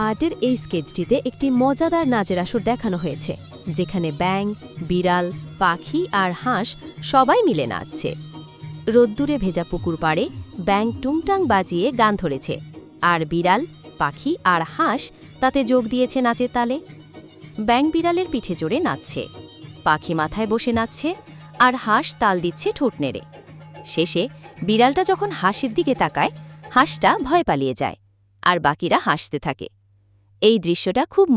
আর্টের এই স্কেচটিতে একটি মজাদার নাচের আসর দেখানো হয়েছে, যেখানে ব্যাঙ, বিড়াল, পাখি আর হাঁস সবাই মিলে নাচছে। রোদ্দুরে ভেজা পুকুর পাড়ে ব্যাঙ টুংটাং বাজিয়ে গান ধরেছে, আর বিড়াল, পাখি আর হাঁস তাতে যোগ দিয়েছে নাচের তালে। ব্যাঙ বিড়ালের পিঠে চড়ে নাচছে, পাখি মাথায় বসে নাচছে, আর হাঁস তাল দিচ্ছে ঠোঁট নেড়ে। শেষে বিড়ালটা যখন হাঁসের দিকে তাকায়, হাঁসটা ভয় পালিয়ে যায়, আর বাকিরা হাসতে থাকে। এই দৃশ্যটা খুব